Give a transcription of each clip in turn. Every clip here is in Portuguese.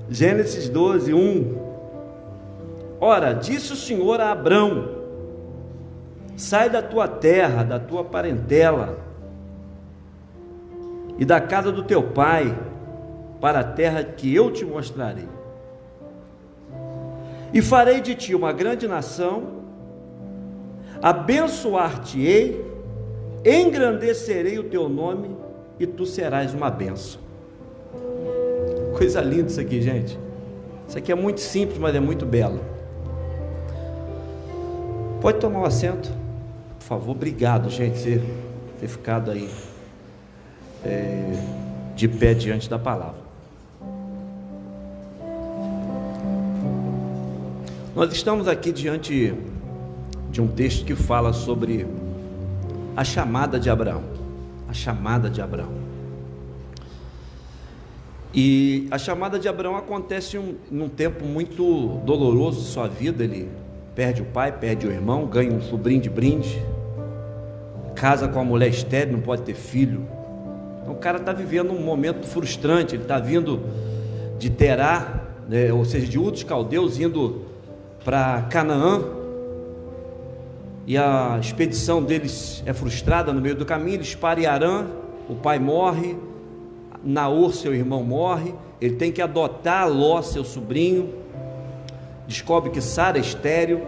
Gênesis 12, 1. Ora, disse o Senhor a Abrão: sai da tua terra, da tua parentela e da casa do teu pai, para a terra que eu te mostrarei. E farei de ti uma grande nação, abençoar-te-ei, engrandecerei o teu nome e tu serás uma bênção. Coisa linda isso aqui, gente. Isso aqui é muito simples, mas é muito belo. Pode tomar um assento, por favor. Obrigado, gente, por ter ficado aí de pé diante da palavra. Nós estamos aqui diante de um texto que fala sobre a chamada de Abraão. A chamada de Abraão. E a chamada de Abraão acontece num tempo muito doloroso de sua vida. Ele perde o pai, perde o irmão, ganha um sobrinho de brinde, casa com uma mulher estéril, não pode ter filho. Então o cara está vivendo um momento frustrante. Ele está vindo de Terá, ou seja, de Ur dos Caldeus, indo para Canaã, e a expedição deles é frustrada no meio do caminho. Eles param em Harã, o pai morre, Naor, seu irmão, morre, ele tem que adotar Ló, seu sobrinho, descobre que Sara é estéril,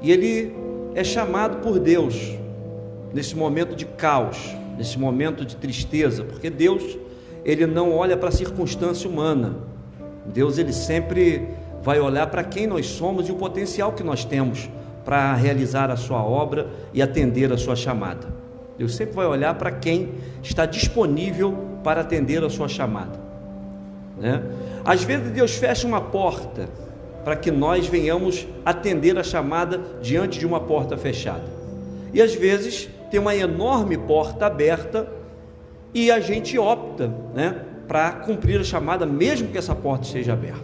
e ele é chamado por Deus, nesse momento de caos, nesse momento de tristeza, porque Deus, ele não olha para a circunstância humana. Deus, ele sempre vai olhar para quem nós somos e o potencial que nós temos para realizar a sua obra e atender a sua chamada. Deus sempre vai olhar para quem está disponível para atender a sua chamada, né? Às vezes Deus fecha uma porta para que nós venhamos atender a chamada diante de uma porta fechada, e às vezes tem uma enorme porta aberta e a gente opta, né, para cumprir a chamada mesmo que essa porta esteja aberta.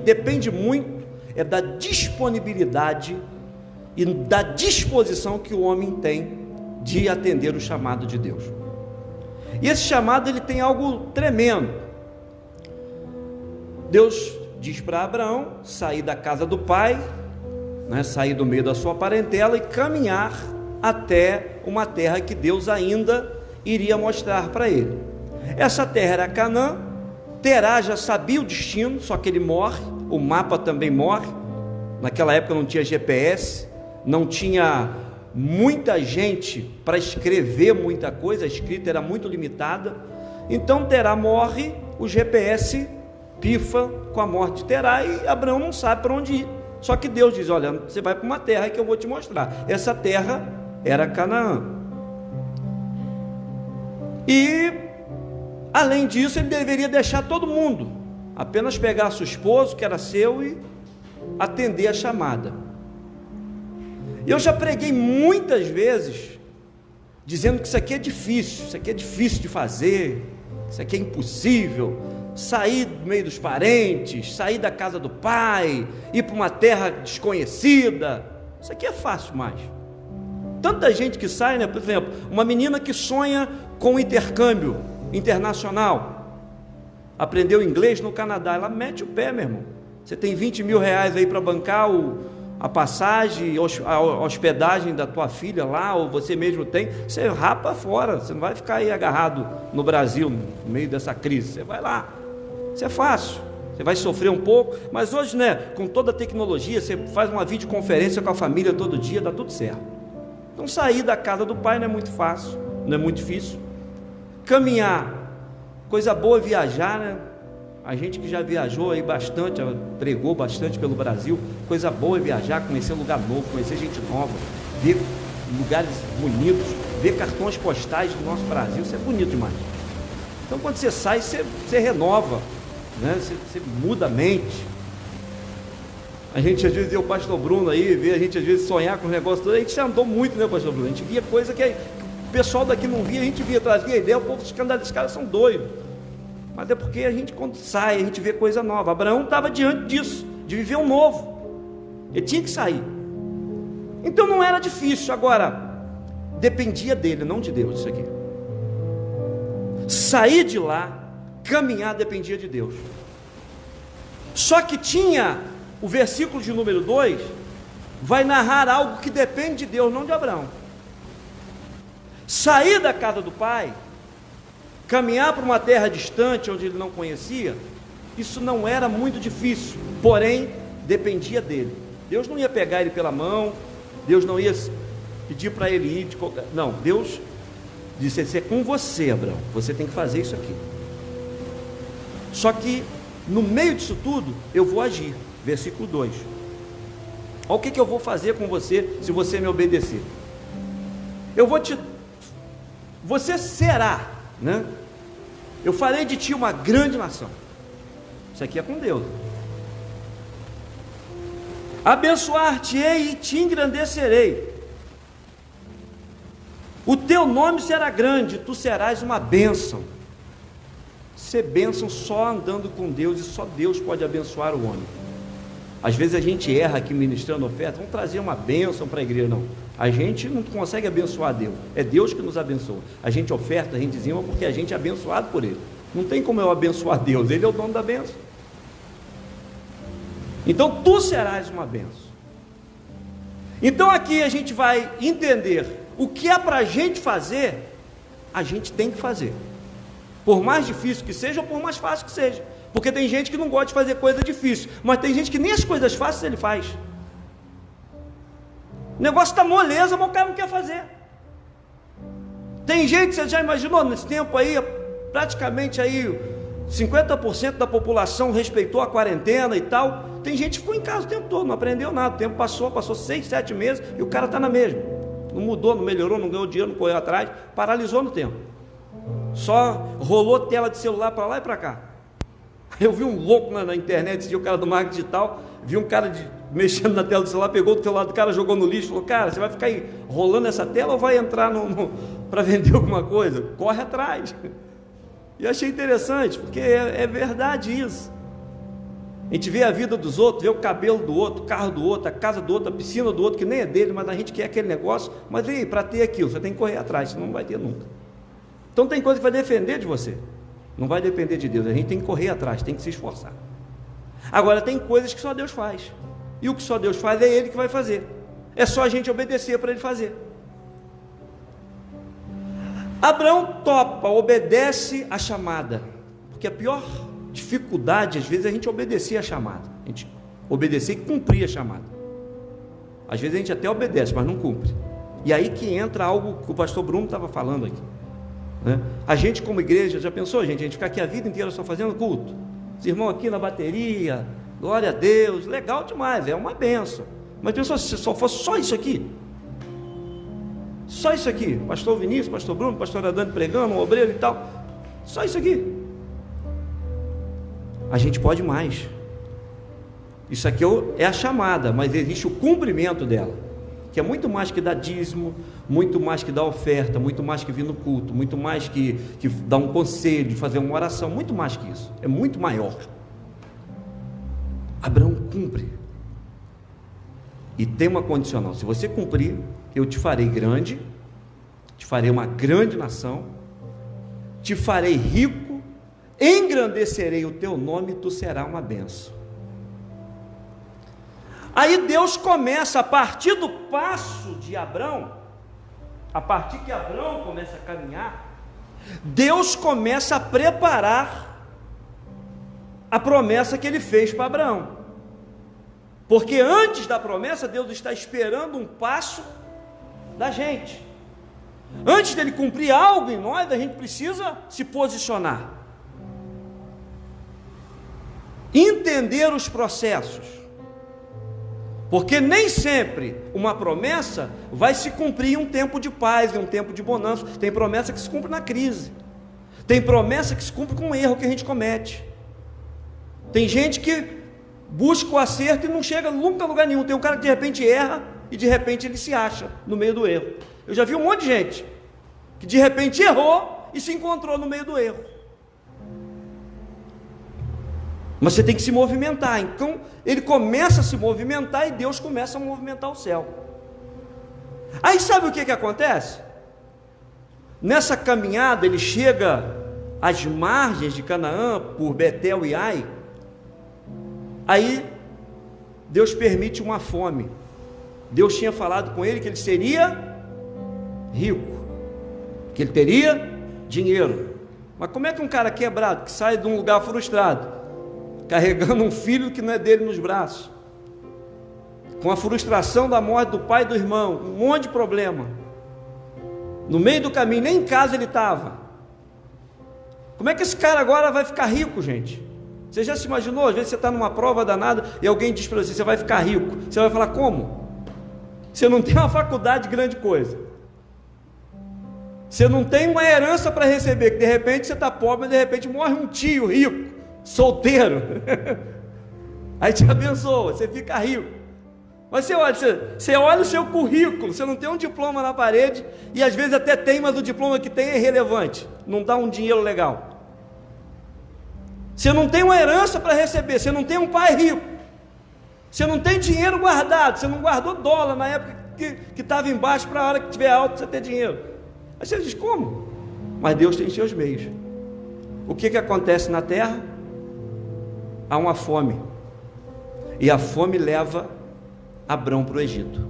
Depende muito da disponibilidade e da disposição que o homem tem de atender o chamado de Deus. E esse chamado, ele tem algo tremendo. Deus diz para Abraão sair da casa do pai, né, sair do meio da sua parentela e caminhar até uma terra que Deus ainda iria mostrar para ele. Essa terra era Canaã. Terá já sabia o destino, só que ele morre, o mapa também morre. Naquela época não tinha GPS, não tinha muita gente para escrever muita coisa, a escrita era muito limitada. Então Terá morre, o GPS pifa com a morte de Terá e Abraão não sabe para onde ir. Só que Deus diz: olha, você vai para uma terra que eu vou te mostrar. Essa terra era Canaã. E além disso, ele deveria deixar todo mundo, apenas pegar seu esposo, que era seu, e atender a chamada. Eu já preguei muitas vezes dizendo que isso aqui é difícil, isso aqui é difícil de fazer, isso aqui é impossível. Sair do meio dos parentes, sair da casa do pai, ir para uma terra desconhecida, isso aqui é fácil mais. Tanta gente que sai, né? Por exemplo, uma menina que sonha com intercâmbio internacional, aprendeu inglês no Canadá, ela mete o pé, meu irmão. Você tem 20 mil reais aí para bancar a passagem, a hospedagem da tua filha lá, ou você mesmo tem, você rapa fora, você não vai ficar aí agarrado no Brasil, no meio dessa crise, você vai lá, isso é fácil, você vai sofrer um pouco, mas hoje, né, com toda a tecnologia, você faz uma videoconferência com a família todo dia, dá tudo certo. Então sair da casa do pai não é muito fácil, não é muito difícil. Caminhar, coisa boa é viajar, né? A gente que já viajou aí bastante, pregou bastante pelo Brasil, coisa boa é viajar, conhecer lugar novo, conhecer gente nova, ver lugares bonitos, ver cartões postais do nosso Brasil, isso é bonito demais. Então quando você sai, você renova, né? Você muda a mente. A gente às vezes vê o pastor Bruno aí, vê a gente às vezes sonhar com os negócios todos, a gente já andou muito, né, pastor Bruno? A gente via coisa que o pessoal daqui não via, a gente via, trazia ideia, o povo escandalizado, esses caras são doidos. Mas é porque a gente, quando sai, a gente vê coisa nova. Abraão estava diante disso, de viver um novo. Ele tinha que sair. Então não era difícil. Agora, dependia dele, não de Deus, isso aqui. Sair de lá, caminhar, dependia de Deus. Só que tinha o versículo de número 2, vai narrar algo que depende de Deus, não de Abraão. Sair da casa do pai, caminhar para uma terra distante, onde ele não conhecia, isso não era muito difícil, porém, dependia dele. Deus não ia pegar ele pela mão, Deus não ia pedir para ele ir, não, Deus disse: é com você, Abraão, você tem que fazer isso aqui. Só que, no meio disso tudo, eu vou agir. Versículo 2. Olha o que eu vou fazer com você, se você me obedecer. Você será, né? Eu farei de ti uma grande nação. Isso aqui é com Deus. Abençoar-te-ei e te engrandecerei. O teu nome será grande, tu serás uma bênção. Ser bênção só andando com Deus, e só Deus pode abençoar o homem. Às vezes a gente erra aqui ministrando oferta, vamos trazer uma bênção para a igreja. Não, a gente não consegue abençoar Deus, é Deus que nos abençoa. A gente oferta, a gente dizima porque a gente é abençoado por Ele. Não tem como eu abençoar Deus, Ele é o dono da bênção. Então tu serás uma bênção. Então aqui a gente vai entender o que é para a gente fazer, a gente tem que fazer, por mais difícil que seja ou por mais fácil que seja. Porque tem gente que não gosta de fazer coisa difícil, mas tem gente que nem as coisas fáceis ele faz. O negócio está moleza, mas o cara não quer fazer. Tem gente, você já imaginou, nesse tempo aí, praticamente aí 50% da população respeitou a quarentena e tal. Tem gente que ficou em casa o tempo todo, não aprendeu nada. O tempo passou 6, 7 meses e o cara está na mesma. Não mudou, não melhorou, não ganhou dinheiro, não correu atrás, paralisou no tempo. Só rolou tela de celular para lá e para cá. Eu vi um louco na internet, esse dia, o cara do marketing digital, vi um cara mexendo na tela do celular, pegou do celular do cara, jogou no lixo, falou: cara, você vai ficar aí rolando essa tela ou vai entrar para vender alguma coisa? Corre atrás. E eu achei interessante, porque é verdade isso. A gente vê a vida dos outros, vê o cabelo do outro, o carro do outro, a casa do outro, a piscina do outro, que nem é dele, mas a gente quer aquele negócio. Mas vem, para ter aquilo, você tem que correr atrás, senão não vai ter nunca. Então tem coisa que vai defender de você, não vai depender de Deus. A gente tem que correr atrás, tem que se esforçar. Agora tem coisas que só Deus faz, e o que só Deus faz é Ele que vai fazer, é só a gente obedecer para Ele fazer. Abraão topa, obedece a chamada, porque a pior dificuldade às vezes é a gente obedecer a chamada, a gente obedecer e cumprir a chamada. Às vezes a gente até obedece, mas não cumpre, e aí que entra algo que o pastor Bruno estava falando aqui, né? A gente como igreja, já pensou, gente, a gente ficar aqui a vida inteira só fazendo culto, os irmãos aqui na bateria, glória a Deus, legal demais, é uma benção, mas pensou se só fosse só isso aqui? Só isso aqui, pastor Vinícius, pastor Bruno, pastor Adani pregando, um obreiro e tal, só isso aqui? A gente pode mais. Isso aqui é a chamada, mas existe o cumprimento dela, que é muito mais que dar dízimo, muito mais que dar oferta, muito mais que vir no culto, muito mais que dar um conselho, fazer uma oração, muito mais que isso, é muito maior. Abraão cumpre, e tem uma condicional: se você cumprir, eu te farei grande, te farei uma grande nação, te farei rico, engrandecerei o teu nome e tu serás uma bênção. Aí Deus começa, a partir do passo de Abraão, a partir que Abraão começa a caminhar, Deus começa a preparar a promessa que Ele fez para Abraão, porque antes da promessa, Deus está esperando um passo da gente. Antes dele cumprir algo em nós, a gente precisa se posicionar, entender os processos, porque nem sempre uma promessa vai se cumprir em um tempo de paz, em um tempo de bonança. Tem promessa que se cumpre na crise, tem promessa que se cumpre com um erro que a gente comete. Tem gente que busca o acerto e não chega nunca a lugar nenhum. Tem um cara que de repente erra e de repente ele se acha no meio do erro. Eu já vi um monte de gente que de repente errou e se encontrou no meio do erro. Mas você tem que se movimentar. Então ele começa a se movimentar e Deus começa a movimentar o céu. Aí sabe o que acontece? Nessa caminhada ele chega às margens de Canaã, por Betel e Ai, Aí Deus permite uma fome. Deus tinha falado com ele que ele seria rico, que ele teria dinheiro. Mas como é que um cara quebrado, que sai de um lugar frustrado, carregando um filho que não é dele nos braços, com a frustração da morte do pai e do irmão, um monte de problema, no meio do caminho, nem em casa ele estava, como é que esse cara agora vai ficar rico, gente? Você já se imaginou? Às vezes você está numa prova danada e alguém diz para você, você vai ficar rico. Você vai falar, como? Você não tem uma faculdade de grande coisa, você não tem uma herança para receber, que de repente você está pobre, mas de repente morre um tio rico, solteiro, aí te abençoa, você fica rico. Mas você olha o seu currículo, você não tem um diploma na parede, e às vezes até tem, mas o diploma que tem é irrelevante, não dá um dinheiro legal. Você não tem uma herança para receber, você não tem um pai rico, você não tem dinheiro guardado, você não guardou dólar na época que estava embaixo, para a hora que tiver alto você ter dinheiro. Aí você diz, como? Mas Deus tem seus meios. O que acontece na terra? Há uma fome, e a fome leva Abrão para o Egito.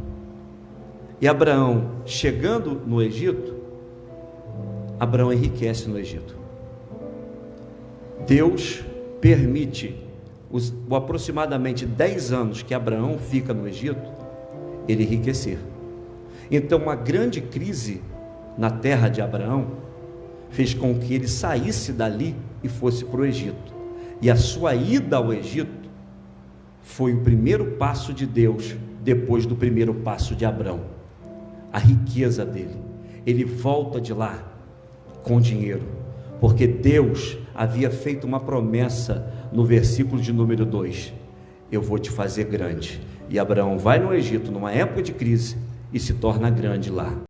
E Abraão, chegando no Egito, Abraão enriquece no Egito. Deus permite os aproximadamente 10 anos que Abraão fica no Egito, ele enriquecer. Então uma grande crise na terra de Abraão fez com que ele saísse dali e fosse para o Egito. E a sua ida ao Egito foi o primeiro passo de Deus depois do primeiro passo de Abrão, a riqueza dele. Ele volta de lá com dinheiro, porque Deus havia feito uma promessa no versículo de número 2: eu vou te fazer grande. E Abraão vai no Egito numa época de crise e se torna grande lá.